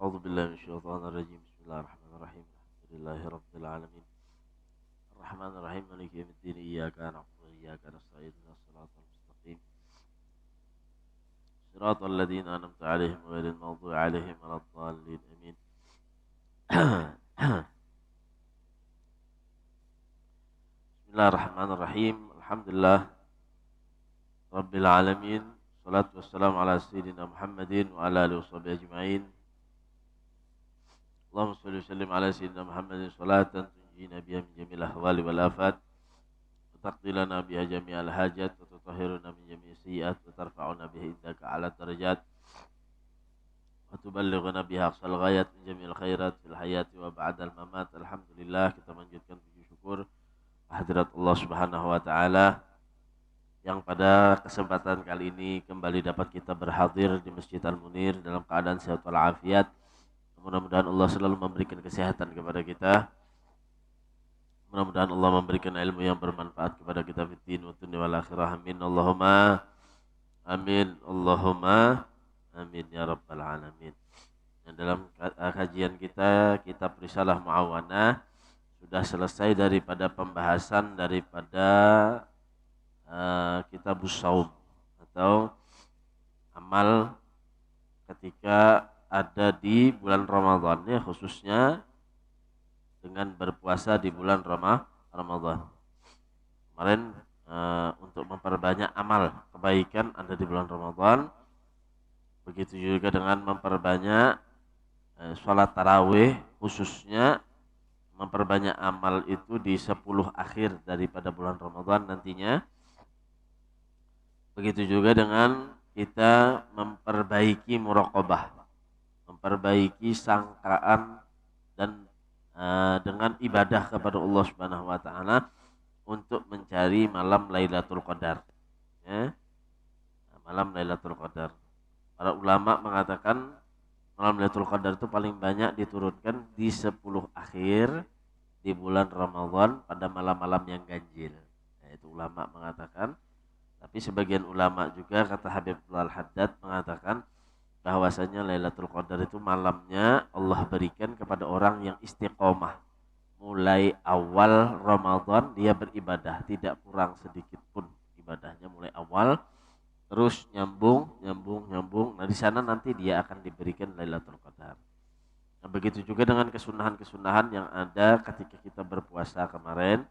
أعوذ بالله من الشيطان الرجيم. بسم الله الرحمن الرحيم. الحمد لله رب العالمين الرحمن الرحيم مالك يوم الدين. إياك نعبد وإياك نستعين اهدنا الصراط المستقيم صراط الذين أنعمت عليهم غير المغضوب عليهم ولا الضالين آمين. بسم الله الرحمن الرحيم. الحمد لله رب العالمين. الصلاة والسلام على سيدنا محمد وعلى آله وصحبه أجمعين. اللهم صل وسلم على سيدنا محمد صلاة تنجينا بها من جميع الأهوال والآفات وتقضي لنا بها جميع الحاجات وتطهرنا من جميع السيئات وترفعنا بها عندك على الدرجات وتبلغنا بها أقصى الغايات من جميع الخيرات في الحياة وبعد الممات. Alhamdulillah, kita manjatkan puji syukur hadirat Allah Subhanahu wa taala yang pada kesempatan kali ini kembali dapat kita berhadir di Masjid Al-Munir dalam keadaan sehat walafiat. Mudah-mudahan Allah selalu memberikan kesehatan kepada kita. Mudah-mudahan Allah memberikan ilmu yang bermanfaat kepada kita fid din wa dunya wal akhirah. Amin Allahumma amin. Allahumma amin ya rabbal alamin. Dan dalam kajian kita kitab Risalah Mu'awanah sudah selesai daripada pembahasan daripada kitabus shaum atau amal ketika ada di bulan Ramadan, ya, khususnya dengan berpuasa di bulan Ramadan. Kemarin untuk memperbanyak amal kebaikan ada di bulan Ramadan. Begitu juga dengan memperbanyak sholat tarawih, khususnya memperbanyak amal itu di 10 akhir daripada bulan Ramadan nantinya. Begitu juga dengan kita memperbaiki muraqabah, memperbaiki sangkaan dan dengan ibadah kepada Allah Subhanahu wa taala untuk mencari malam Lailatul Qadar. Ya. Malam Lailatul Qadar. Para ulama mengatakan malam Lailatul Qadar itu paling banyak diturunkan di 10 akhir di bulan Ramadan pada malam-malam yang ganjil. Nah, itu ulama mengatakan. Tapi sebagian ulama juga, kata Habib Al-Haddad, mengatakan bahwasanya Lailatul Qadar itu malamnya Allah berikan kepada orang yang istiqomah. Mulai awal Ramadan dia beribadah, tidak kurang sedikit pun ibadahnya mulai awal, terus nyambung. Nah, di sana nanti dia akan diberikan Lailatul Qadar. Nah, begitu juga dengan kesunahan-kesunahan yang ada ketika kita berpuasa kemarin.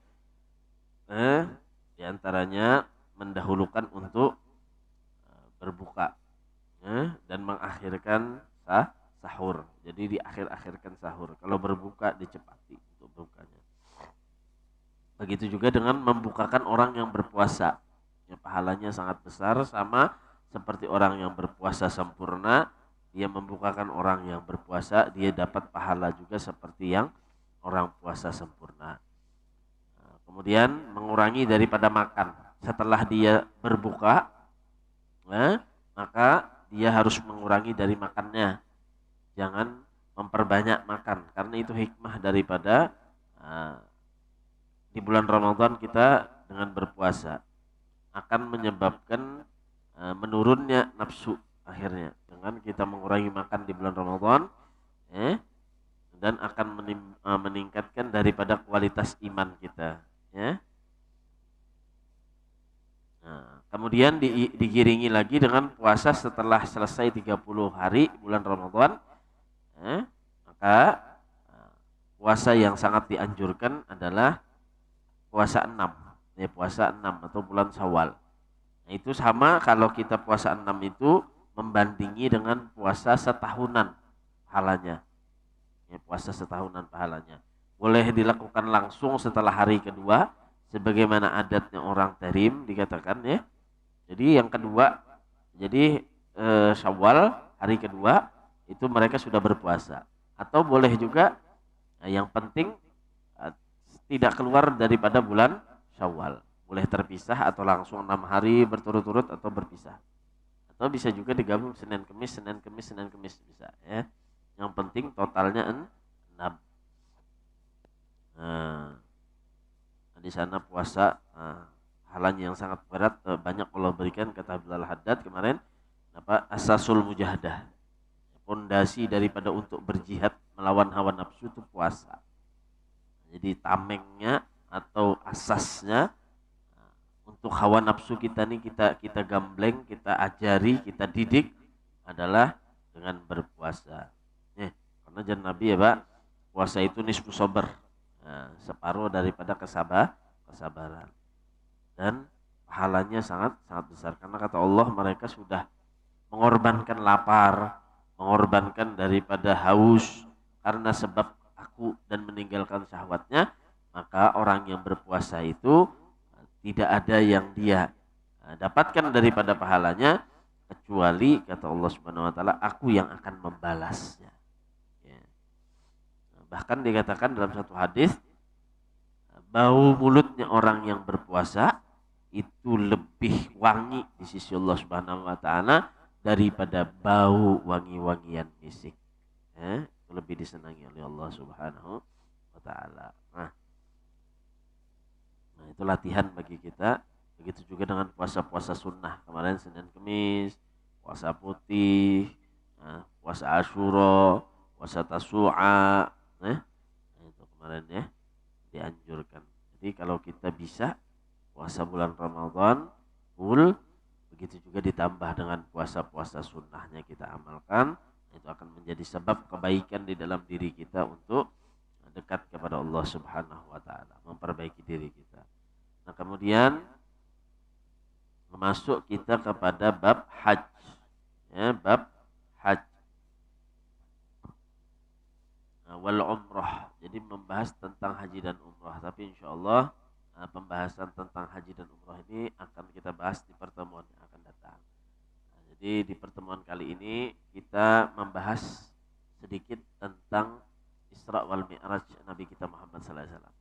Di antaranya mendahulukan untuk berbuka dan mengakhirkan sahur. Jadi diakhir-akhirkan sahur. Kalau berbuka dicepati untuk bukanya. Begitu juga dengan membukakan orang yang berpuasa. Ya, pahalanya sangat besar, sama seperti orang yang berpuasa sempurna. Dia membukakan orang yang berpuasa, dia dapat pahala juga seperti yang orang puasa sempurna. Nah, kemudian mengurangi daripada makan. Setelah dia berbuka, maka dia harus mengurangi dari makannya. Jangan memperbanyak makan, karena itu hikmah daripada di bulan Ramadan kita dengan berpuasa akan menyebabkan menurunnya nafsu akhirnya dengan kita mengurangi makan di bulan Ramadan, dan akan meningkatkan daripada kualitas iman kita, ya. Nah, kemudian digiringi lagi dengan puasa setelah selesai 30 hari bulan Ramadan. Maka puasa yang sangat dianjurkan adalah puasa 6. Ya, puasa 6 atau bulan Syawal. Nah, itu sama kalau kita puasa 6 itu membandingi dengan puasa setahunan pahalanya. Ya, puasa setahunan pahalanya. Boleh dilakukan langsung setelah hari kedua, sebagaimana adatnya orang Tarim dikatakan, ya. Jadi yang kedua, jadi Syawal hari kedua itu mereka sudah berpuasa. Atau boleh juga, yang penting tidak keluar daripada bulan Syawal. Boleh terpisah atau langsung 6 hari berturut-turut atau berpisah. Atau bisa juga digabung Senin Kemis bisa, ya. Yang penting totalnya 6. Nah, di sana puasa halanya yang sangat berat, banyak Allah berikan, kata Habib Al-Haddad kemarin, asasul mujahadah, fondasi daripada untuk berjihad melawan hawa nafsu itu puasa. Jadi tamengnya atau asasnya untuk hawa nafsu kita nih kita gambleng, kita ajari, kita didik adalah dengan berpuasa. Karena jangan Nabi ya Pak, puasa itu nisfu sabar, separuh daripada kesabaran. Dan pahalanya sangat besar karena kata Allah mereka sudah mengorbankan lapar, mengorbankan daripada haus karena sebab aku dan meninggalkan syahwatnya, maka orang yang berpuasa itu tidak ada yang dia dapatkan daripada pahalanya kecuali kata Allah Subhanahu wa taala, aku yang akan membalasnya. Bahkan dikatakan dalam satu hadis, bau mulutnya orang yang berpuasa itu lebih wangi di sisi Allah Subhanahu wa taala daripada bau wangi-wangian misik. Itu lebih disenangi oleh Allah Subhanahu wa taala. Nah, itu latihan bagi kita. Begitu juga dengan puasa-puasa sunnah. Kemarin Senin Kemis, puasa putih, puasa Asyura, puasa Tasu'a. Itu kemarin ya dianjurkan. Jadi kalau kita bisa puasa bulan Ramadan full, begitu juga ditambah dengan puasa-puasa sunnahnya kita amalkan, itu akan menjadi sebab kebaikan di dalam diri kita untuk dekat kepada Allah Subhanahu wa taala, memperbaiki diri kita. Nah, kemudian masuk kita kepada bab haji. Bab haji wal umrah. Jadi membahas tentang haji dan umrah. Tapi insya Allah pembahasan tentang haji dan umrah ini akan kita bahas di pertemuan yang akan datang. Jadi di pertemuan kali ini kita membahas sedikit tentang Isra wal Mi'raj Nabi kita Muhammad sallallahu alaihi wasallam.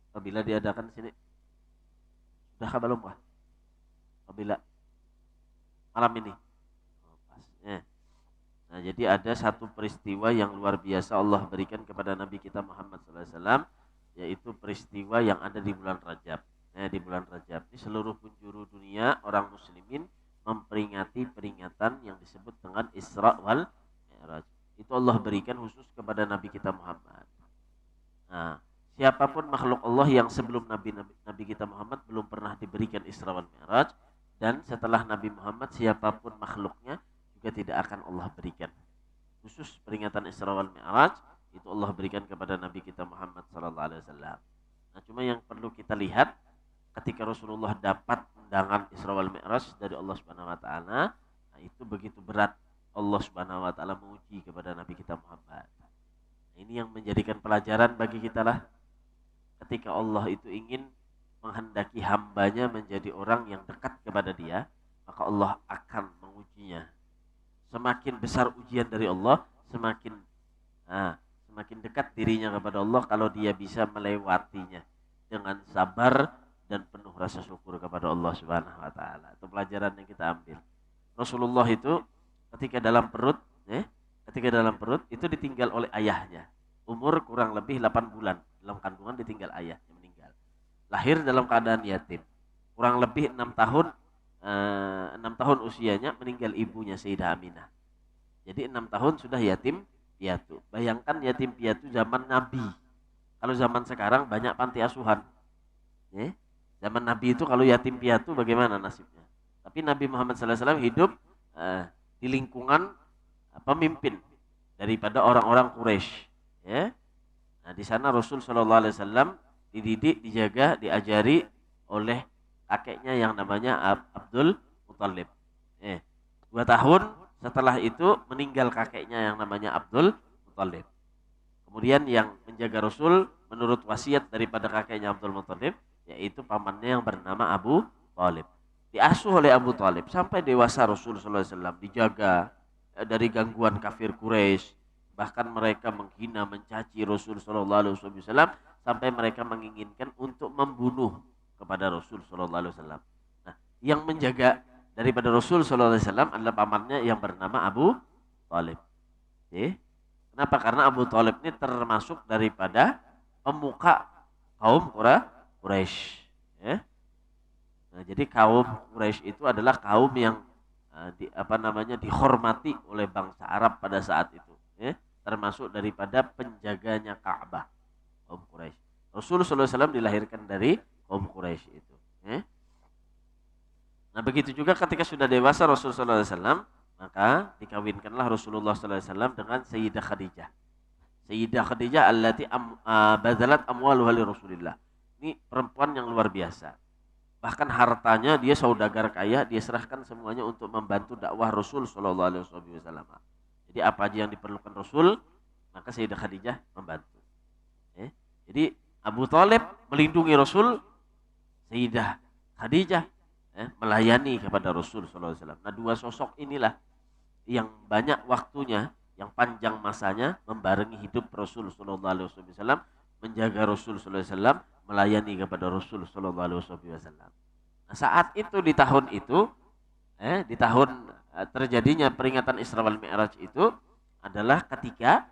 Apabila diadakan di sini sudah kah belum kah? Apabila malam ini. Nah, jadi ada satu peristiwa yang luar biasa Allah berikan kepada Nabi kita Muhammad SAW, yaitu peristiwa yang ada di bulan Rajab. Di bulan Rajab ini seluruh penjuru dunia orang muslimin memperingati peringatan yang disebut dengan Isra wal Mi'raj. Itu Allah berikan khusus kepada Nabi kita Muhammad. Nah, siapapun makhluk Allah yang sebelum Nabi kita Muhammad belum pernah diberikan Isra wal Mi'raj, dan setelah Nabi Muhammad siapapun makhluknya juga tidak akan Allah berikan. Khusus peringatan Isra wal Mi'raj itu Allah berikan kepada Nabi kita Muhammad sallallahu alaihi wasallam. Nah, cuma yang perlu kita lihat ketika Rasulullah dapat undangan Isra wal Mi'raj dari Allah Subhanahu wa taala, nah itu begitu berat Allah Subhanahu wa taala menguji kepada Nabi kita Muhammad. Nah, ini yang menjadikan pelajaran bagi kita lah. Ketika Allah itu ingin menghendaki hambanya menjadi orang yang dekat kepada dia, maka Allah akan mengujinya. Semakin besar ujian dari Allah, semakin dekat dirinya kepada Allah kalau dia bisa melewatinya dengan sabar dan penuh rasa syukur kepada Allah Subhanahu wa taala. Itu pelajaran yang kita ambil. Rasulullah itu ketika dalam perut itu ditinggal oleh ayahnya. Umur kurang lebih 8 bulan dalam kandungan, ditinggal ayahnya meninggal. Lahir dalam keadaan yatim. Kurang lebih 6 tahun usianya meninggal ibunya Sayyidah Aminah. Jadi 6 tahun sudah yatim piatu. Bayangkan yatim piatu zaman Nabi. Kalau zaman sekarang banyak panti asuhan. Zaman Nabi itu kalau yatim piatu bagaimana nasibnya? Tapi Nabi Muhammad SAW hidup di lingkungan pemimpin daripada orang-orang Quraisy. Nah, di sana Rasul SAW dididik, dijaga, diajari oleh kakeknya yang namanya Abdul Muthalib. 2 tahun setelah itu meninggal kakeknya yang namanya Abdul Muthalib. Kemudian yang menjaga Rasul menurut wasiat daripada kakeknya Abdul Muthalib, yaitu pamannya yang bernama Abu Thalib. Diasuh oleh Abu Thalib sampai dewasa Rasul SAW, dijaga dari gangguan kafir Quraisy. Bahkan mereka menghina, mencaci Rasul SAW sampai mereka menginginkan untuk membunuh kepada Rasul SAW. Nah, yang menjaga daripada Rasul SAW adalah pamannya yang bernama Abu Thalib. Kenapa? Karena Abu Thalib ini termasuk daripada pemuka kaum Quraisy. Nah, jadi kaum Quraisy itu adalah kaum yang dihormati oleh bangsa Arab pada saat itu, termasuk daripada penjaganya Ka'bah, kaum Quraisy. Rasul sallallahu alaihi wasallam dilahirkan dari kaum Quraisy itu. Nah begitu juga ketika sudah dewasa Rasul sallallahu alaihi wasallam, maka dikawinkanlah Rasulullah sallallahu alaihi wasallam dengan Sayyidah Khadijah. Sayyidah Khadijah allati bazalat amwaluha li Rasulillah. Ini perempuan yang luar biasa. Bahkan hartanya dia saudagar kaya, dia serahkan semuanya untuk membantu dakwah Rasul sallallahu alaihi wasallam. Jadi apa aja yang diperlukan Rasul, maka Sayyidah Khadijah membantu. Jadi Abu Thalib melindungi Rasul, Sayyidah Khadijah melayani kepada Rasul sallallahu alaihi wasallam. Nah, dua sosok inilah yang banyak waktunya, yang panjang masanya membarengi hidup Rasul sallallahu alaihi wasallam, menjaga Rasul sallallahu alaihi wasallam, melayani kepada Rasul sallallahu alaihi wasallam. Nah, saat itu di tahun itu, di tahun terjadinya peringatan Isra wal Mi'raj itu adalah ketika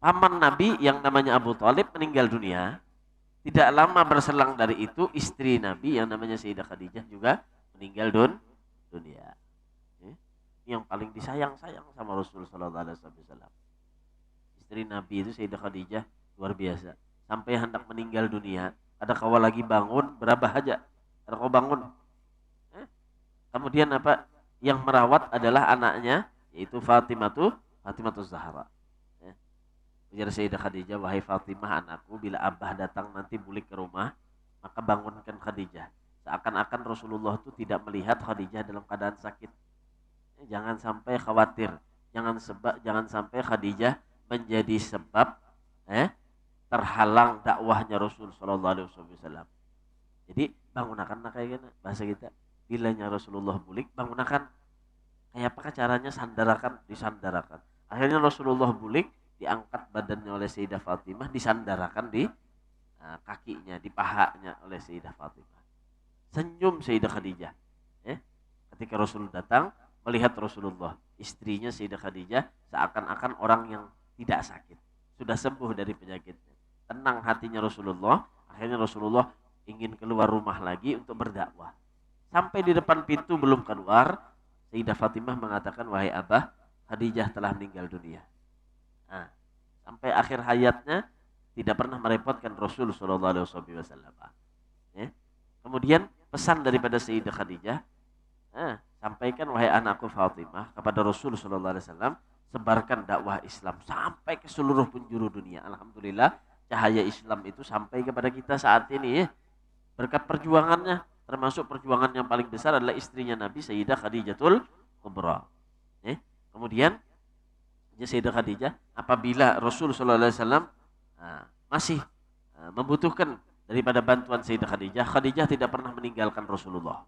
paman Nabi yang namanya Abu Thalib meninggal dunia. Tidak lama berselang dari itu istri Nabi yang namanya Sayyidah Khadijah juga meninggal dunia. Ini yang paling disayang-sayang sama Rasul sallallahu alaihi wasallam. Istri Nabi itu Sayyidah Khadijah luar biasa. Sampai hendak meninggal dunia, ada kawal lagi bangun, berapa aja. Ada kau bangun. Kemudian apa? Yang merawat adalah anaknya, yaitu Fatimah Zahra. Ujar Sayyidah Khadijah, wahai Fatimah anakku, bila abah datang nanti bulik ke rumah, maka bangunkan Khadijah. Seakan-akan Rasulullah itu tidak melihat Khadijah dalam keadaan sakit. Jangan sampai khawatir, jangan sampai Khadijah menjadi sebab terhalang dakwahnya Rasul sallallahu alaihi wasallam. Jadi bangunakan kayak gini bahasa kita. Bilanya Rasulullah bulik, bangunakan. Kayak apa caranya disandarakan. Akhirnya Rasulullah bulik, diangkat badannya oleh Sayyidah Fatimah, disandarakan di kakinya, di pahanya oleh Sayyidah Fatimah. Senyum Sayyidah Khadijah. Ketika Rasul datang, melihat Rasulullah, istrinya Sayyidah Khadijah seakan-akan orang yang tidak sakit, sudah sembuh dari penyakitnya. Tenang hatinya Rasulullah. Akhirnya Rasulullah ingin keluar rumah lagi untuk berdakwah. Sampai di depan pintu belum keluar, Sayyidah Fatimah mengatakan, wahai abah, Khadijah telah meninggal dunia. Nah, sampai akhir hayatnya tidak pernah merepotkan Rasul sallallahu alaihi wasallam. Kemudian pesan daripada Sayyidah Khadijah, sampaikan wahai anakku Fatimah kepada Rasul sallallahu alaihi wasallam, sebarkan dakwah Islam sampai ke seluruh penjuru dunia. Alhamdulillah cahaya Islam itu sampai kepada kita saat ini berkat perjuangannya, termasuk perjuangan yang paling besar adalah istrinya Nabi Sayyidah Khadijatul Kubra. Kemudian Sayyidah Khadijah apabila Rasul sallallahu alaihi wasallam masih membutuhkan daripada bantuan Sayyidah Khadijah, Khadijah tidak pernah meninggalkan Rasulullah.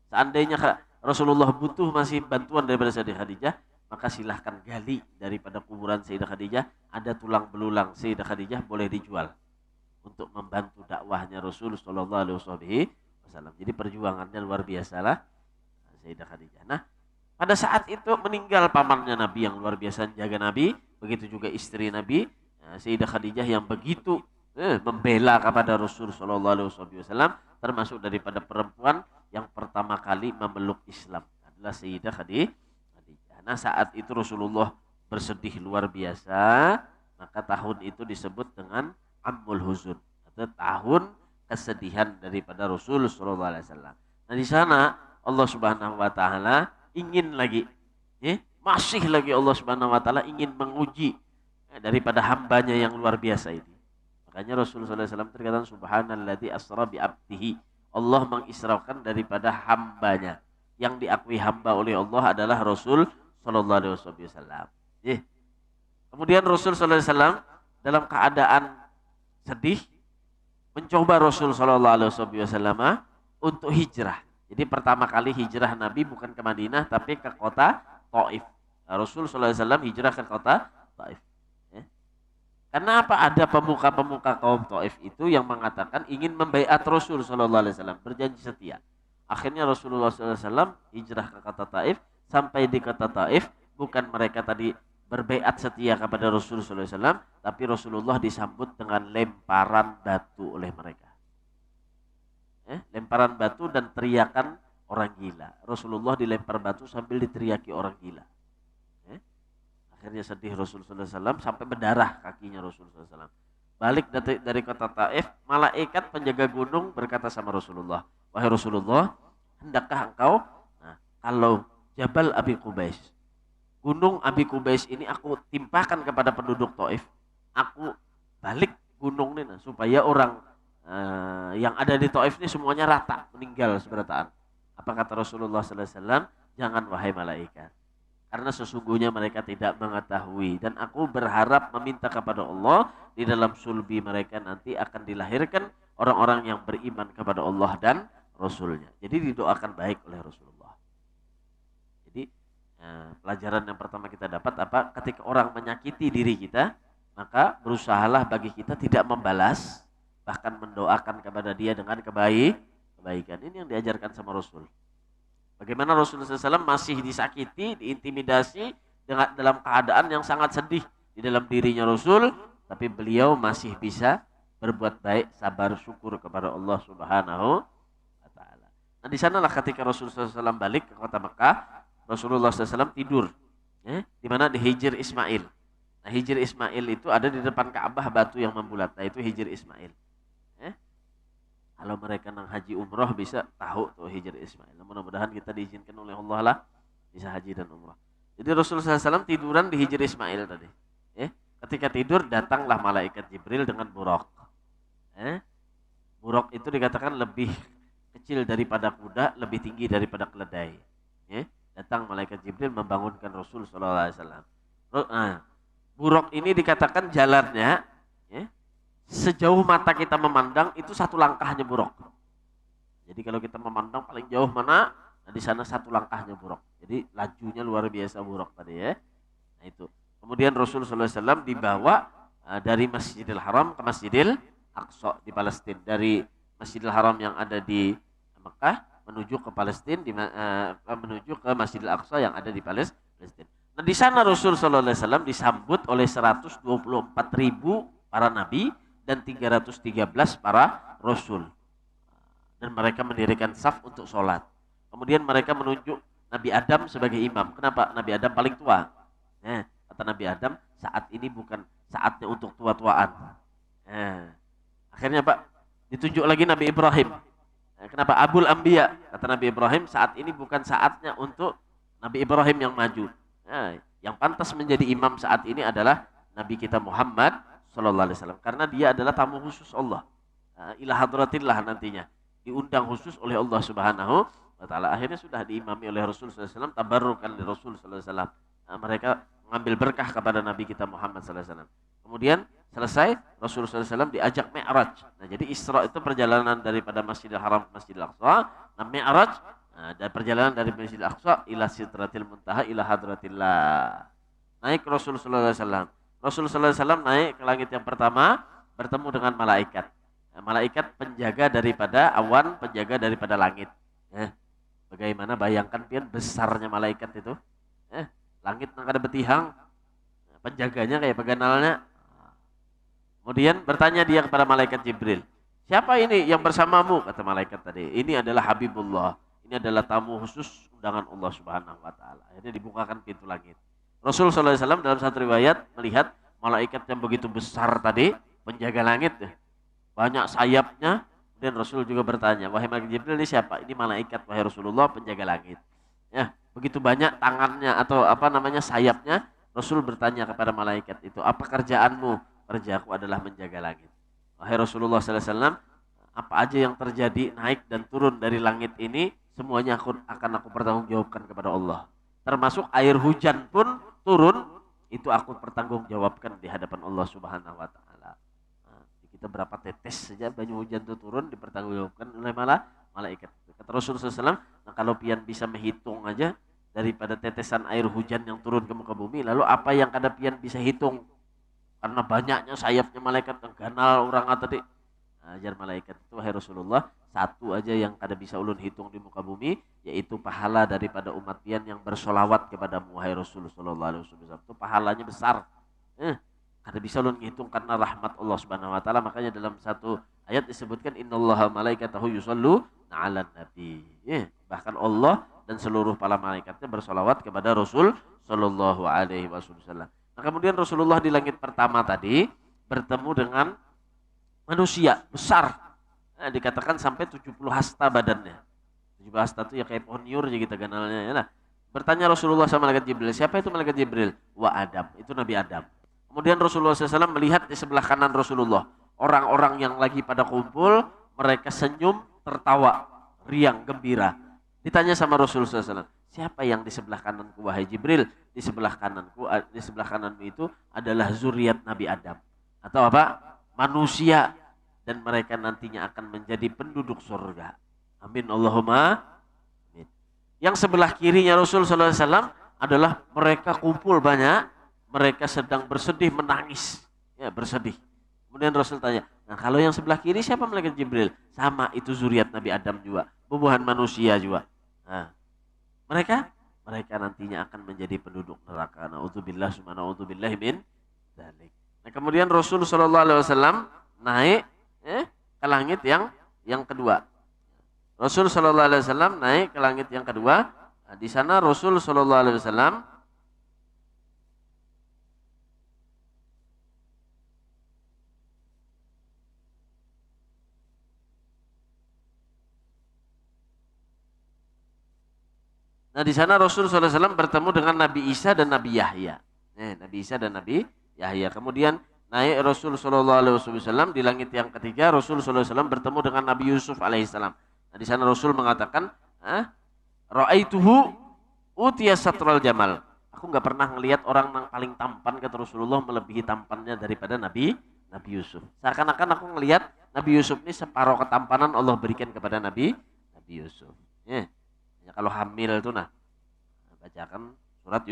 Seandainya Rasulullah butuh masih bantuan daripada Sayyidah Khadijah, maka silahkan gali daripada kuburan Sayyidah Khadijah, ada tulang belulang Sayyidah Khadijah, boleh dijual untuk membantu dakwahnya Rasul sallallahu alaihi wasallam. Jadi perjuangannya luar biasalah Sayyidah Khadijah. Nah, pada saat itu meninggal pamannya Nabi yang luar biasa jaga Nabi, begitu juga istri Nabi Sayyidah Khadijah yang begitu membela kepada Rasul sallallahu alaihi wasallam, termasuk daripada perempuan yang pertama kali memeluk Islam adalah Sayyidah Khadijah. Nah, saat itu Rasulullah bersedih luar biasa, maka tahun itu disebut dengan Ammul Huzun atau tahun kesedihan daripada Rasul sallallahu alaihi wasallam. Nah, di sana Allah Subhanahu wa taala ingin lagi, masih lagi Allah Subhanahu wa taala ingin menguji daripada hambanya yang luar biasa ini. Makanya Rasulullah SAW terkatakan subhanalladzi asra bi abdihi. Allah mengisrakan daripada hambanya. Yang diakui hamba oleh Allah adalah Rasul sallallahu alaihi wasallam. Kemudian Rasul sallallahu alaihi wasallam dalam keadaan sedih mencoba Rasul sallallahu alaihi wasallam untuk hijrah. Jadi pertama kali hijrah Nabi bukan ke Madinah tapi ke kota Taif. Rasul sallallahu alaihi wasallam hijrah ke kota Taif. Karena apa? Ada pemuka-pemuka kaum Taif itu yang mengatakan ingin membaiat Rasul sallallahu alaihi wasallam, berjanji setia. Akhirnya Rasulullah sallallahu alaihi wasallam hijrah ke kota Taif. Sampai di kota Taif, bukan mereka tadi berbaiat setia kepada Rasul sallallahu alaihi wasallam, tapi Rasulullah disambut dengan lemparan batu oleh mereka. Lemparan batu dan teriakan orang gila. Rasulullah dilempar batu sambil diteriaki orang gila. Akhirnya sedih Rasulullah SAW sampai berdarah kakinya Rasulullah SAW. Balik dari kota Taif, malaikat penjaga gunung berkata sama Rasulullah, wahai Rasulullah, hendakkah engkau, nah, kalau Jabal Abi Qubais, gunung Abi Qubais ini aku timpakan kepada penduduk Taif, aku balik gunung ini supaya orang yang ada di Taif ini semuanya rata, meninggal seberataan. Apa kata Rasulullah SAW? Jangan wahai malaikat, karena sesungguhnya mereka tidak mengetahui, dan aku berharap meminta kepada Allah di dalam sulbi mereka nanti akan dilahirkan orang-orang yang beriman kepada Allah dan Rasulnya. Jadi didoakan baik oleh Rasulullah. Jadi pelajaran yang pertama kita dapat apa? Ketika orang menyakiti diri kita, maka berusahalah bagi kita tidak membalas, bahkan mendoakan kepada dia dengan kebaikan. Ini yang diajarkan sama Rasul. Bagaimana Rasulullah SAW masih disakiti, diintimidasi dalam keadaan yang sangat sedih di dalam dirinya Rasul, tapi beliau masih bisa berbuat baik, sabar, syukur kepada Allah Subhanahu wa Ta'ala. Nah, di sanalah ketika Rasulullah SAW balik ke kota Mekah, Rasulullah SAW tidur, di mana di Hijr Ismail. Nah, Hijr Ismail itu ada di depan Ka'bah, batu yang membulat. Nah, itu Hijr Ismail. Kalau mereka nang haji umroh bisa tahu tuh Hijr Ismail. Mudah-mudahan kita diizinkan oleh Allah lah bisa haji dan umroh. Jadi Rasulullah SAW tiduran di Hijr Ismail tadi. Ketika tidur datanglah malaikat Jibril dengan buraq. Buraq itu dikatakan lebih kecil daripada kuda, lebih tinggi daripada keledai. Datang malaikat Jibril membangunkan Rasul SAW. Buraq ini dikatakan jalannya, sejauh mata kita memandang itu satu langkahnya buraq. Jadi kalau kita memandang paling jauh mana, nah di sana satu langkahnya buraq. Jadi lajunya luar biasa buraq tadi ya. Nah itu. Kemudian Rasulullah SAW dibawa dari Masjidil Haram ke Masjidil Aqsa di Palestina. Dari Masjidil Haram yang ada di Mekah menuju ke Palestina, menuju ke Masjidil Aqsa yang ada di Palestina. Nah di sana Rasulullah SAW disambut oleh 124.000 para nabi dan 313 para rasul, dan mereka mendirikan saf untuk sholat. Kemudian mereka menunjuk Nabi Adam sebagai imam. Kenapa? Nabi Adam paling tua. Kata Nabi Adam, saat ini bukan saatnya untuk tua-tuaan. Akhirnya Pak, ditunjuk lagi Nabi Ibrahim. Kenapa? Abul Anbiya. Kata Nabi Ibrahim, saat ini bukan saatnya untuk Nabi Ibrahim yang maju. Yang pantas menjadi imam saat ini adalah Nabi kita Muhammad Sallallahu Alaihi Wasallam, karena dia adalah tamu khusus Allah, ila hadratillah, nantinya diundang khusus oleh Allah Subhanahu wa Ta'ala. Akhirnya sudah diimami oleh Rasul Sallallahu Alaihi Wasallam, tabarrukan dari Rasul Sallallahu Alaihi Wasallam. Mereka mengambil berkah kepada Nabi kita Muhammad Sallallahu Alaihi Wasallam. Kemudian selesai Rasul Sallallahu Alaihi Wasallam diajak Mi'raj. Nah, jadi Isra itu perjalanan daripada Masjidil Haram ke Masjidil Aqsa. Nah, Mi'raj dan perjalanan dari Masjidil Aqsa ila Sidratil Muntaha ila hadratillah. Naik Rasul Sallallahu Alaihi Wasallam. Rasulullah SAW naik ke langit yang pertama, bertemu dengan malaikat. Malaikat penjaga daripada awan, penjaga daripada langit. Bagaimana bayangkan pian besarnya malaikat itu? Langit nang kada betihang, penjaganya kayak peganalnya. Kemudian bertanya dia kepada malaikat Jibril, siapa ini yang bersamamu? Kata malaikat tadi, ini adalah Habibullah. Ini adalah tamu khusus undangan Allah Subhanahu wa Ta'ala. Akhirnya dibukakan pintu langit. Rasulullah SAW dalam satu riwayat melihat malaikat yang begitu besar tadi, penjaga langit, banyak sayapnya. Dan Rasul juga bertanya, wahai malaikat Jibril, ini siapa? Ini malaikat wahai Rasulullah, penjaga langit. Begitu banyak tangannya atau sayapnya. Rasul bertanya kepada malaikat itu, apa kerjaanmu? Kerjaku adalah menjaga langit. Wahai Rasulullah SAW, apa aja yang terjadi naik dan turun dari langit ini, semuanya akan aku pertanggungjawabkan kepada Allah. Termasuk air hujan pun turun, itu aku pertanggungjawabkan di hadapan Allah Subhanahu wa Ta'ala. Kita berapa tetes saja banyu hujan itu turun, dipertanggungjawabkan oleh malaikat. Kata Rasulullah SAW, nah kalau pian bisa menghitung aja daripada tetesan air hujan yang turun ke muka bumi, lalu apa yang kada pian bisa hitung? Karena banyaknya sayapnya malaikat yang ganal orang tadi. Ajar malaikat itu, wahai Rasulullah, satu aja yang kada bisa ulun hitung di muka bumi, yaitu pahala daripada umat pian yang bersolawat kepadamu wahai Rasulullah sallallahu alaihi wasallam. Itu pahalanya besar. Kada bisa ulun hitung karena rahmat Allah Subhanahu wa Ta'ala. Makanya dalam satu ayat disebutkan innallaha malaikatahu yusallu 'alan nabi. Bahkan Allah dan seluruh para malaikatnya bersolawat kepada Rasul sallallahu alaihi wasallam. Nah, kemudian Rasulullah di langit pertama tadi bertemu dengan manusia besar. Nah, dikatakan sampai 70 hasta badannya. 70 hasta itu ya kayak pohon nyur aja kita kenalnya ya. Nah, bertanya Rasulullah sama malaikat Jibril, siapa itu malaikat Jibril? Wa Adam, itu Nabi Adam. Kemudian Rasulullah SAW melihat di sebelah kanan Rasulullah orang-orang yang lagi pada kumpul, mereka senyum, tertawa, riang, gembira. Ditanya sama Rasulullah SAW, siapa yang di sebelah kananku wahai Jibril? Di sebelah kananmu itu adalah zuriat Nabi Adam. Atau apa? Manusia, dan mereka nantinya akan menjadi penduduk surga. Amin Allahumma amin. Yang sebelah kirinya Rasulullah SAW adalah mereka kumpul banyak. Mereka sedang bersedih, menangis, ya bersedih. Kemudian Rasul tanya, nah kalau yang sebelah kiri siapa malaikat Jibril? Sama, itu zuriat Nabi Adam juga, bubuhan manusia juga. Nah, mereka nantinya akan menjadi penduduk neraka. Na'udzubillah subhanahu na'udzubillah min dzalik. Nah, kemudian Rasul sallallahu alaihi wasallam naik ke langit yang kedua. Rasul sallallahu alaihi wasallam naik ke langit yang kedua. Nah, di sana Rasul sallallahu alaihi wasallam Nah, di sana Rasul SAW bertemu dengan Nabi Isa dan Nabi Yahya. Nabi Isa dan Nabi Yahya. Kemudian naik Rasul SAW di langit yang ketiga. Rasul SAW bertemu dengan Nabi Yusuf alaihissalam. Nah, di sana Rasul mengatakan, Ra'aituhu utiya satral jamal. Aku nggak pernah ngelihat orang yang paling tampan, kata Rasulullah, melebihi tampannya daripada Nabi Yusuf. Seakan-akan aku ngelihat Nabi Yusuf ini separuh ketampanan Allah berikan kepada Nabi Yusuf. Ya, kalau hamil itu bacakan surat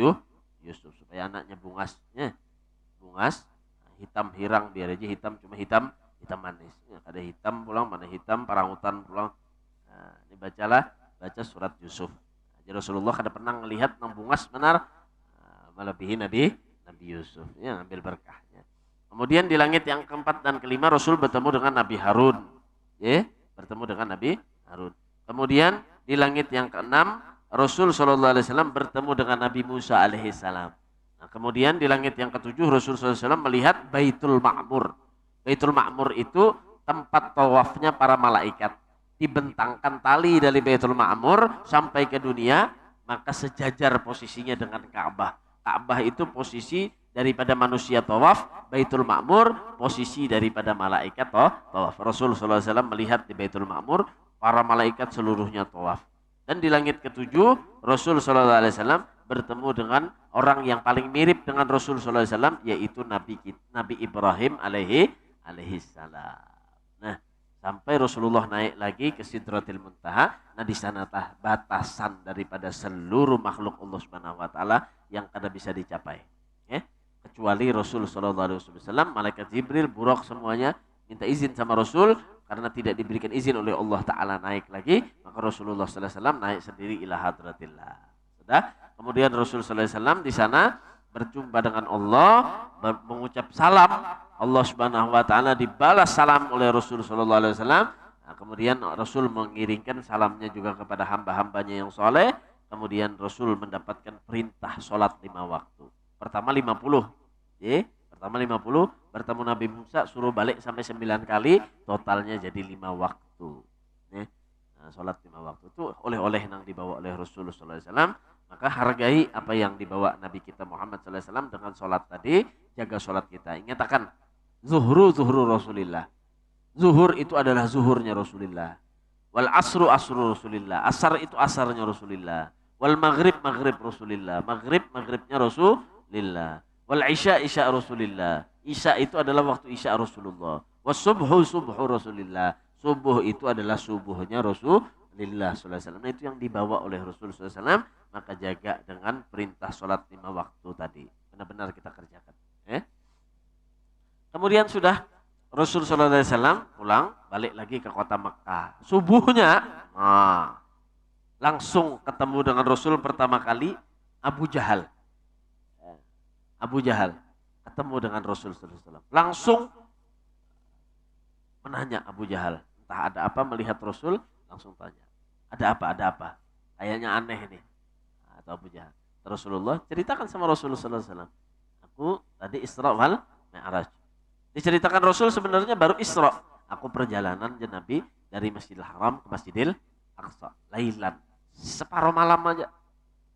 Yusuf supaya anaknya bungas, hitam hirang, biar aja hitam, cuma hitam manis. Ya, ada hitam pulang, mana hitam parangutan pulang. Nah, ini baca surat Yusuf. Jadi Rasulullah kada pernah melihat nang bungas benar melebihi Nabi Yusuf. Ya, ambil berkahnya. Kemudian di langit yang keempat dan kelima Rasul bertemu dengan Nabi Harun. Bertemu dengan Nabi Harun. Kemudian di langit yang keenam Rasul sallallahu alaihi wasallam bertemu dengan Nabi Musa alaihissalam. Nah, kemudian di langit yang ketujuh Rasul sallallahu alaihi wasallam melihat Baitul Ma'mur. Baitul Ma'mur itu tempat tawafnya para malaikat. Dibentangkan tali dari Baitul Ma'mur sampai ke dunia, maka sejajar posisinya dengan Ka'bah. Ka'bah itu posisi daripada manusia tawaf, Baitul Ma'mur posisi daripada malaikat tawaf. Rasul sallallahu alaihi wasallam melihat di Baitul Ma'mur para malaikat seluruhnya tawaf. Dan di langit ketujuh Rasul sallallahu alaihi wasallam bertemu dengan orang yang paling mirip dengan Rasul sallallahu alaihi wasallam, yaitu Nabi Ibrahim alaihi salam. Nah, sampai Rasulullah naik lagi ke Sidratil Muntaha. Nah, di sana batasan daripada seluruh makhluk Allah Subhanahu wa taala yang kada bisa dicapai. Kecuali Rasul sallallahu alaihi wasallam, malaikat Jibril, Buraq semuanya minta izin sama Rasul. Karena tidak diberikan izin oleh Allah Ta'ala naik lagi, maka Rasulullah SAW naik sendiri ila hadratillah. Sudah. Kemudian Rasulullah SAW di sana berjumpa dengan Allah, mengucap salam. Allah Subhanahu Wa Ta'ala dibalas salam oleh Rasulullah SAW. Nah, kemudian Rasul mengiringkan salamnya juga kepada hamba-hambanya yang soleh. Kemudian Rasul mendapatkan perintah sholat 5 waktu. Pertama 50. Pertama 50, bertemu Nabi Musa, suruh balik sampai 9 kali, totalnya jadi 5 waktu. Nah, sholat 5 waktu itu oleh-oleh yang dibawa oleh Rasulullah SAW. Maka hargai apa yang dibawa Nabi kita Muhammad SAW dengan sholat tadi, jaga sholat kita. Ingatkan, zuhru Rasulillah. Zuhur itu adalah zuhurnya Rasulullah. Wal asru Rasulillah. Asar itu asarnya Rasulullah. Wal maghrib Rasulillah. Maghribnya Rasulillah. Wal isya Rasulillah. Isya itu adalah waktu isya Rasulullah. Was subhu Rasulillah. Subuh itu adalah subuhnya Rasulullah SAW. Nah, itu yang dibawa oleh Rasulullah SAW. Maka jaga dengan perintah sholat 5 waktu tadi. Benar-benar kita kerjakan. Kemudian sudah Rasulullah SAW pulang, balik lagi ke kota Mekah. Subuhnya, langsung ketemu dengan Rasul pertama kali Abu Jahal ketemu dengan Rasul SAW. Langsung penanya Abu Jahal. Entah ada apa melihat Rasul, langsung tanya. Ada apa? Ada apa? Kayaknya aneh nih. Atau Abu Jahal. Rasulullah ceritakan sama Rasulullah SAW. Aku tadi Isra wal Mi'raj. Diceritakan Rasul sebenarnya baru Isra. Aku perjalanan Nabi dari Masjidil Haram ke Masjidil Aqsa. Lailan. Separuh malam aja.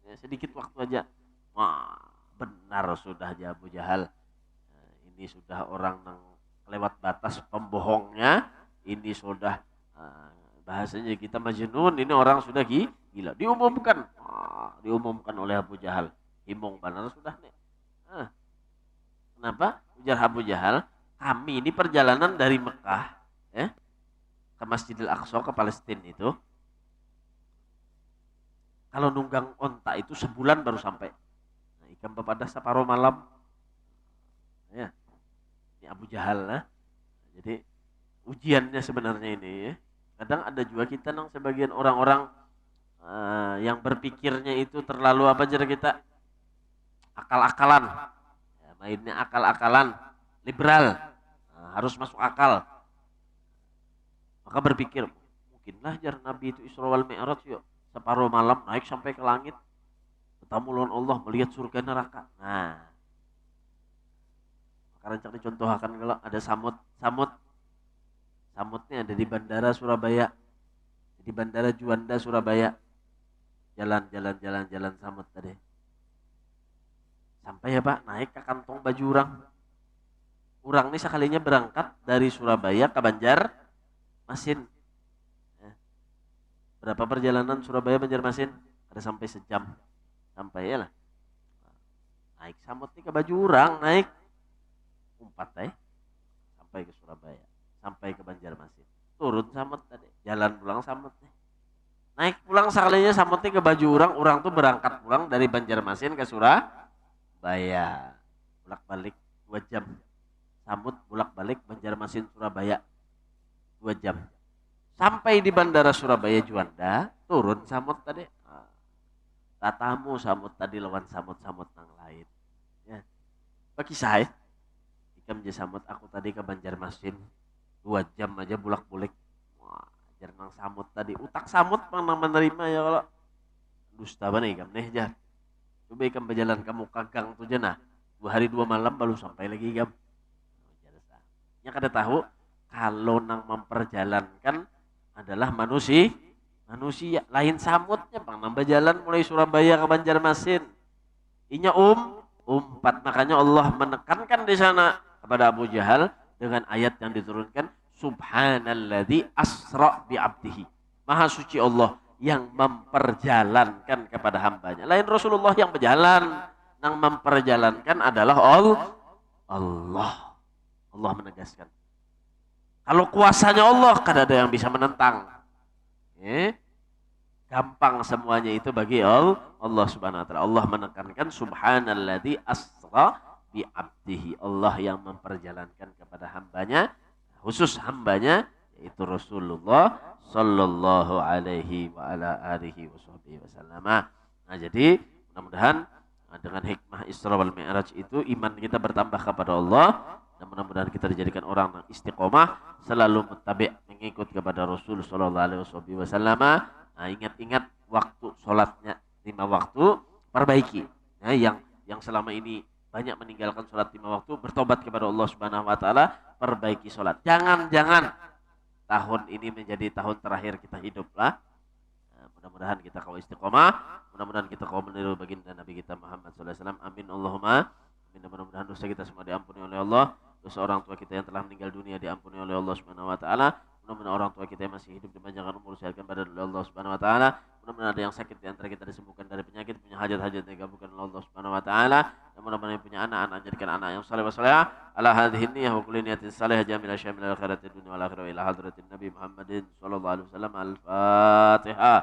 Ya, sedikit waktu aja. Wah, benar sudah aja Abu Jahal. Ini sudah orang yang lewat batas pembohongnya. Ini sudah bahasanya kita majnun. Ini orang sudah gila. Diumumkan. Diumumkan oleh Abu Jahal. Himong benar sudah nih. Kenapa? Ujar Abu Jahal, kami ini perjalanan dari Mekah ke Masjidil Aqsa ke Palestina itu. Kalau nunggang onta itu sebulan baru sampai. Nah, ikan pada separuh malam. Ya. Ini Abu Jahal lah. Jadi ujiannya sebenarnya ini. Ya. Kadang ada juga kita sebagian orang-orang yang berpikirnya itu terlalu apa aja kita akal-akalan. Ya, mainnya akal-akalan, liberal. Harus masuk akal. Maka berpikir, mungkinlah jar Nabi itu Isra wal Mi'raj yuk. Separuh malam naik sampai ke langit. Bertemu lawan Allah, melihat surga neraka. Nah. Maka rancang dicontohkan kalau ada samutnya ada di Bandara Surabaya. Di Bandara Juanda Surabaya. Jalan samut tadi. Sampai ya Pak, naik ke kantong baju urang. Urang ini sekalinya berangkat dari Surabaya ke Banjarmasin. Berapa perjalanan Surabaya Banjarmasin? Ada sampai sejam. Sampai ya lah. Naik samut nih ke baju urang, naik. Umpat sampai ke Surabaya. Sampai ke Banjarmasin. Turun samut tadi. Jalan pulang samut nih. Naik pulang sekalinya samut nih ke baju urang. Urang tuh berangkat pulang dari Banjarmasin ke Surabaya. Bolak-balik 2 jam. Samut bolak-balik Banjarmasin Surabaya 2 jam. Sampai di Bandara Surabaya Juanda, turun samut tadi. Tatamu samut tadi lawan samut-samut yang lain. Ya. Bagi saya, jika menjadi samut aku tadi ke Banjarmasin 2 jam aja bolak-balik. Wah, jarang samut tadi. Utak samut mana menerima ya kalau dusta banget ikam nih jar. Coba ikam berjalan kamu kagang tuh jenah. 2 hari 2 malam baru sampai lagi ikam. Yang kada tahu kalau nang memperjalankan adalah manusia lain samutnya bang nambah jalan mulai Surabaya ke Banjarmasin inya umpat makanya Allah menekankan di sana kepada Abu Jahal dengan ayat yang diturunkan subhanalladzi asra bi abdihi maha suci Allah yang memperjalankan kepada hambanya lain Rasulullah yang berjalan nang memperjalankan adalah Allah menegaskan. Kalau kuasanya Allah, kan ada yang bisa menentang. Gampang semuanya itu bagi Allah Subhanahu wa taala. Allah menekankan subhanalladzi asra bi abdihi. Allah yang memperjalankan kepada hambanya, khusus hambanya yaitu Rasulullah sallallahu alaihi wa ala alihi wasallam. Nah, jadi mudah-mudahan dengan hikmah Isra wal Mi'raj itu iman kita bertambah kepada Allah. Dan mudah-mudahan kita dijadikan orang yang istiqomah selalu muttabi' mengikut kepada Rasul sallallahu alaihi wasallam. Nah, ingat-ingat waktu sholatnya 5 waktu perbaiki. Nah, yang selama ini banyak meninggalkan sholat 5 waktu bertobat kepada Allah Subhanahu wa taala, perbaiki sholat. Jangan tahun ini menjadi tahun terakhir kita hiduplah. Nah, mudah-mudahan kita kau istiqomah, mudah-mudahan kita kau meniru baginda Nabi kita Muhammad sallallahu alaihi wasallam. Amin Allahumma. Mudah-mudahan dosa kita semua diampuni oleh Allah. Dosa orang tua kita yang telah meninggal dunia diampuni oleh Allah Subhanahu wa taala. Mudah-mudahan orang tua kita yang masih hidup dipanjangkan umur sehatkan badan oleh Allah Subhanahu wa taala. Mudah-mudahan ada yang sakit di antara kita disembuhkan dari penyakit, punya hajat-hajat yang dikabulkan oleh Allah Subhanahu wa taala. Dan mudah-mudahan yang punya anak jadikan anak yang saleh wa saleh. Ala hadhihi niyyah wa kulli niyatin salihah jamilah syamilal khairatid dunya wal akhirah ila hadratin Nabi Muhammadin sallallahu alaihi wasallam. Al-Fatihah.